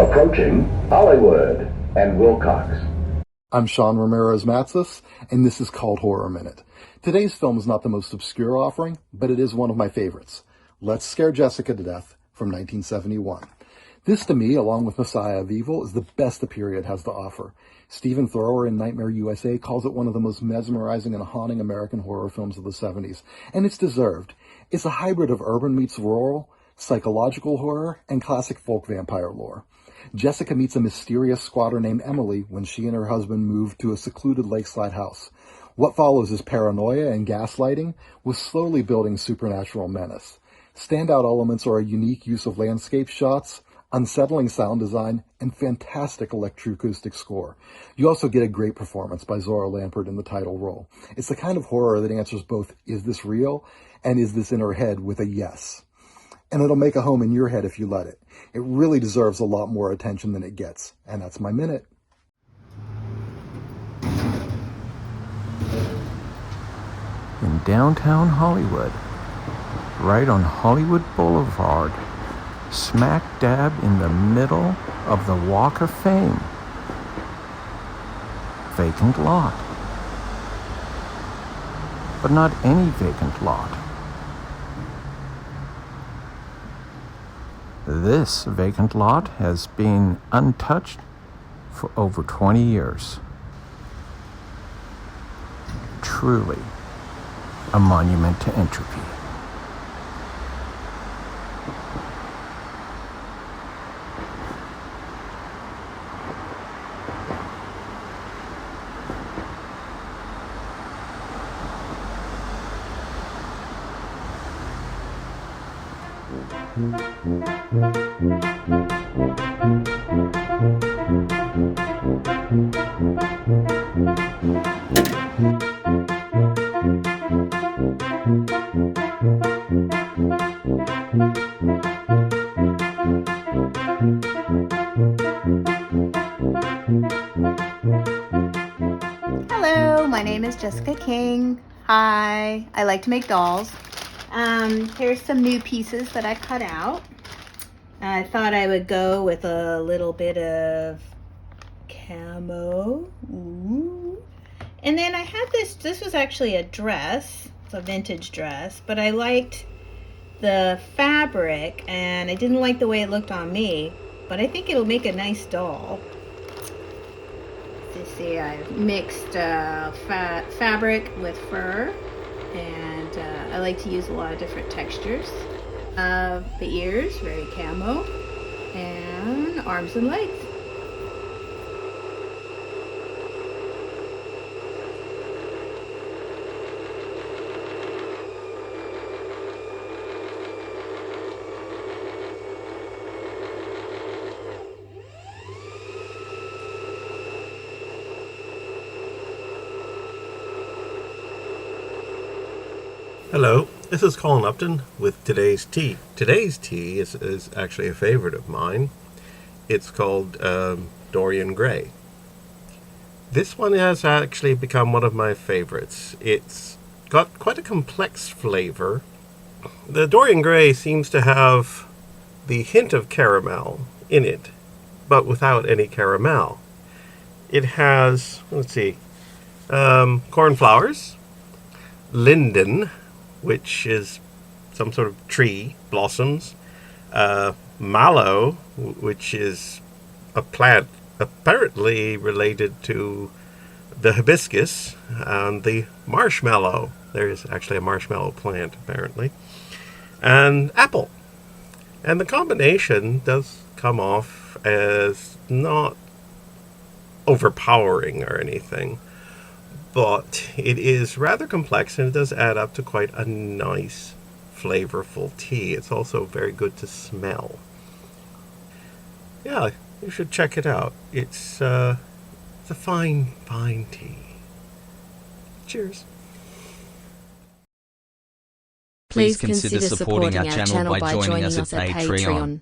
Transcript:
Approaching Hollywood and Wilcox. I'm Sean Ramirez-Matzus, and this is called Horror Minute. Today's film is not the most obscure offering, but it is one of my favorites. Let's Scare Jessica to Death from 1971. This, to me, along with Messiah of Evil, is the best the period has to offer. Stephen Thrower in Nightmare USA calls it one of the most mesmerizing and haunting American horror films of the 70s, and it's deserved. It's a hybrid of urban meets rural, psychological horror, and classic folk vampire lore. Jessica meets a mysterious squatter named Emily when she and her husband move to a secluded lakeside house. What follows is paranoia and gaslighting, with slowly building supernatural menace. Standout elements are a unique use of landscape shots, unsettling sound design, and fantastic electroacoustic score. You also get a great performance by Zora Lampert in the title role. It's the kind of horror that answers both, is this real, and is this in her head, with a yes. And it'll make a home in your head if you let it. It really deserves a lot more attention than it gets. And that's my minute. In downtown Hollywood, right on Hollywood Boulevard, smack dab in the middle of the Walk of Fame. Vacant lot. But not any vacant lot. This vacant lot has been untouched for over 20 years. Truly a monument to entropy. Hello, my name is Jessica King. Hi, I like to make dolls. Here's some new pieces that I cut out. I thought I would go with a little bit of camo. Ooh. And then I had this was actually a dress. It's a vintage dress, but I liked the fabric and I didn't like the way it looked on me, but I think it'll make a nice doll. You see, I've mixed fabric with fur, and I like to use a lot of different textures. The ears, very camo, and arms and legs. Hello, this is Colin Upton with Today's Tea. Today's tea is actually a favorite of mine. It's called Dorian Grey. This one has actually become one of my favorites. It's got quite a complex flavor. The Dorian Grey seems to have the hint of caramel in it, but without any caramel. It has, let's see, cornflowers, linden, which is some sort of tree, blossoms, mallow, which is a plant apparently related to the hibiscus, and the marshmallow. There is actually a marshmallow plant, apparently, and apple. And the combination does come off as not overpowering or anything, but it is rather complex, and it does add up to quite a nice, flavorful tea. It's also very good to smell. Yeah, you should check it out. It's a fine, fine tea. Cheers. Please consider supporting our channel by joining us at Patreon.